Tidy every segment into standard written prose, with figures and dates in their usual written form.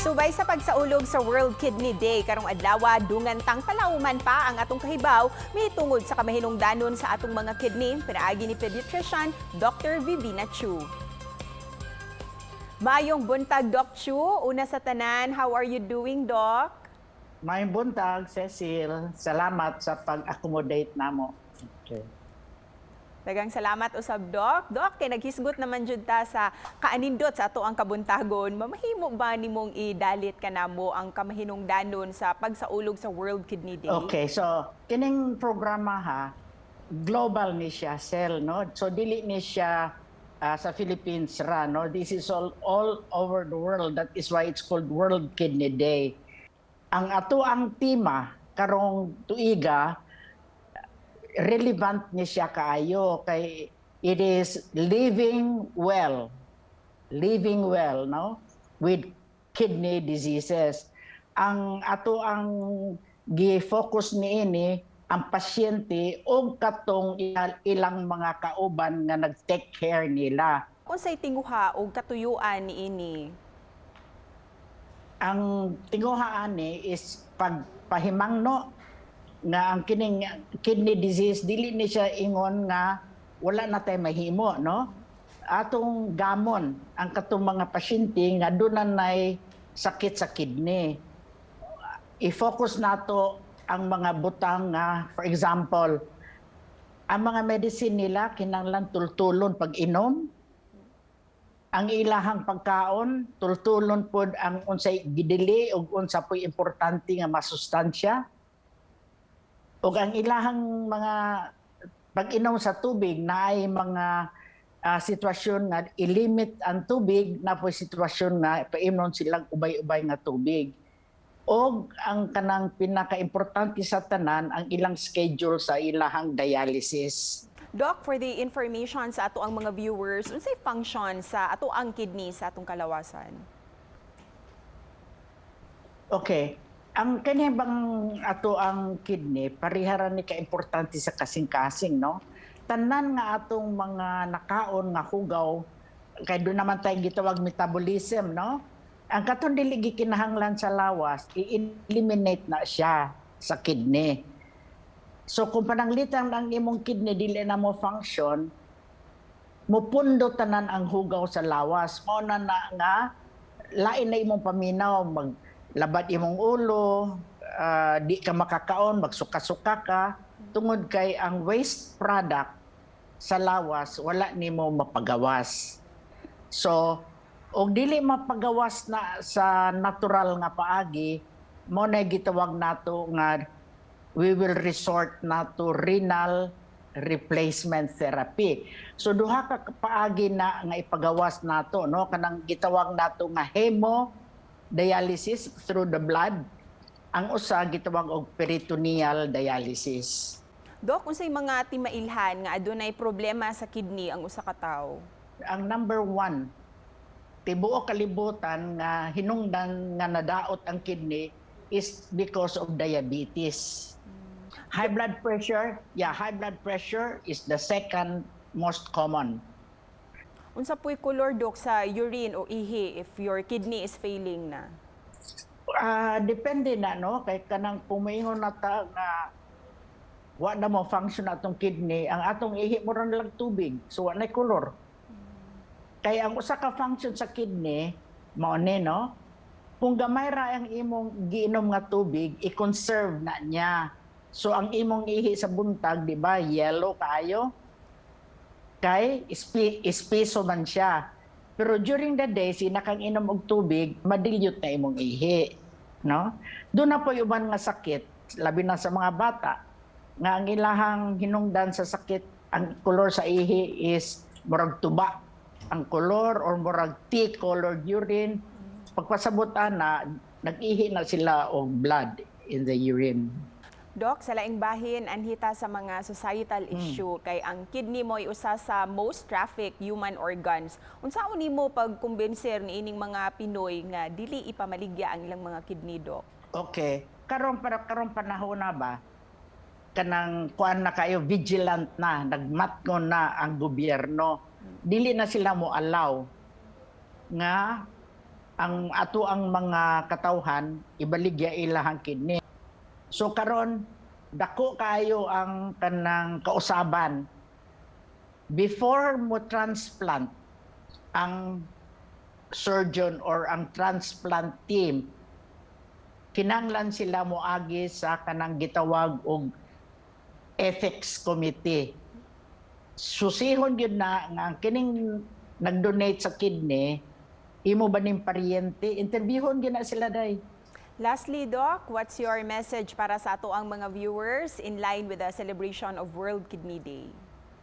Subay sa pagsaulog sa World Kidney Day karong adlaw, dungantang palauman pa ang atong kahibaw mitungod sa kamahinungdanon sa atong mga kidney, pinaagi ni pediatrician Dr. Vivina Chu. Mayong buntag, Doc Chu. Una sa tanan, how are you doing, Doc? May buntag, Cecil. Salamat sa pag-accommodate namo. Okay. Dagang salamat usab, Doc. Doc, kay naghisgot naman jud ta sa kaanindot sa ato ang kabuntagon. Mamahimo ba nimong idalit kanamo ang kamahinungdanon sa pagsaulog sa World Kidney Day? Okay, so kining programa ha, global ni siya, Cel, no? So dili ni siya sa Philippines ra, no? This is all over the world. That is why it's called World Kidney Day. Ang ato ang tema karong tuiga relevant ni siya kaayo kay it is living well no, with kidney diseases. Ang ato ang gi-focus niini ang pasyente o katong ilang mga kauban nga nag-take care nila. Unsay tinguha og katuyuan niini? Ang tinguhaan ni is pagpahimangno nga ang kining kidney disease dili ni siya ingon nga wala na tay mahimo, no? Atong gamon ang katong mga pasyente nga dunay sakit sa kidney. I-focus nato ang mga butang nga, for example, ang mga medicine nila kinahanglan tultulon pag inom. Ang ilahang pagkaon tultulon pod ang unsay gidili ug unsa poy importante nga masustansya. O ang ilahang mga pag-inom sa tubig na ay mga sitwasyon nga ilimit ang tubig na po sitwasyon nga painom silang ubay-ubay nga tubig. O ang kanang pinaka-importante sa tanan ang ilang schedule sa ilahang dialysis. Doc, for the information sa ato ang mga viewers, unsay function sa ato ang kidney sa atong kalawasan? Okay. Ang kanibang ato ang kidney, pariharan ni ka-importante sa kasing-kasing, no? Tanan nga atong mga nakaon nga hugaw, kay doon naman tayong gitawag metabolism, no? Ang katong dili gikinahanglan sa lawas, i-eliminate na siya sa kidney. So kung pananglitan ang imong kidney dili na mo function, mupundo tanan ang hugaw sa lawas. Mao na nga lain na imong paminaw, labad imong ulo, di ka makakaon, magsuka-suka ka, tungod kay ang waste product sa lawas, wala nimo mapagawas. So, og dili mapagawas na sa natural nga paagi, mo na gitawag nato nga we will resort na to renal replacement therapy. So duha ka paagi na nga ipagawas nato, no, kanang gitawag nato nga dialysis through the blood. Ang usa gitawag og peritoneal dialysis. Doc, unsay mga timailhan nga adunay problema sa kidney ang usa ka tawo? Ang number one, tibuok kalibutan nga hinungdan nga nadaot ang kidney is because of diabetes. High blood pressure, high blood pressure is the second most common. Unsa puy color, Doc, sa urine o ihi if your kidney is failing na? Depende na, no? Kay kanang pumingon na ta nga wa na mo function atong kidney, ang atong ihi mo ron lang tubig, so wa na color. Kaya ang usa ka function sa kidney, mao ni, no? Kung gamay ra ang imong giinom nga tubig, i-conserve na niya. So ang imong ihi sa buntag, di ba, yellow kayo? Kay ispiso man siya. Pero during the day, sinakang inom og tubig, madilyot na imong ihi, no? Doon na po uban nga sakit, labi na sa mga bata, nga ang ilahang hinungdan sa sakit, ang color sa ihi is murag tuba ang color or murag tea-colored urine. Pagpasabutan na, nag-ihi na sila og blood in the urine. Doc, sa laing bahin, anhita sa mga societal issue kay ang kidney mo ay usa sa most trafficked human organs. Unsaon nimo pagkumbinser niining mga Pinoy nga dili ipamaligya ang ilang mga kidney, Doc? Okay. Karon panahon na ba kanang kuan na kayo vigilant na, nagmatngon na ang gobyerno. Dili na sila mo allow nga ang ato ang mga katawhan ibaligya ilahang kidney. So karon dako kayo ang kanang kausaban before mo transplant ang surgeon or ang transplant team, kinanglan sila moagi sa kanang gitawag og ethics committee. Susihon yun na nga ang kining nag-donate sa kidney, imo ba ning paryente, interviewon gyud na sila day. Lastly, Doc, what's your message para sa ato ang mga viewers in line with the celebration of World Kidney Day?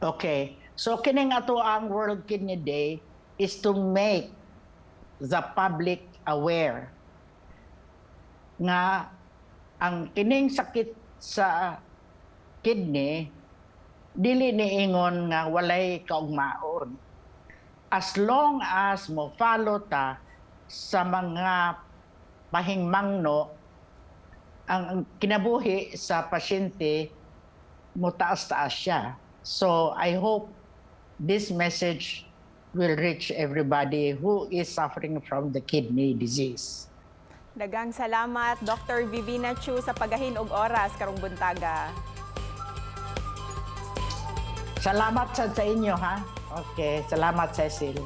Okay. So kining ato ang World Kidney Day is to make the public aware nga ang kining sakit sa kidney dili niingon nga walay kaugmaon. As long as mo follow ta sa mga pahingmangno, ang kinabuhi sa pasyente mo taas-taas siya. So I hope this message will reach everybody who is suffering from the kidney disease. Dagang salamat, Dr. Vivina Chu, sa pagahin og oras karong buntaga. Salamat sa inyo, ha? Okay, salamat, Cecil.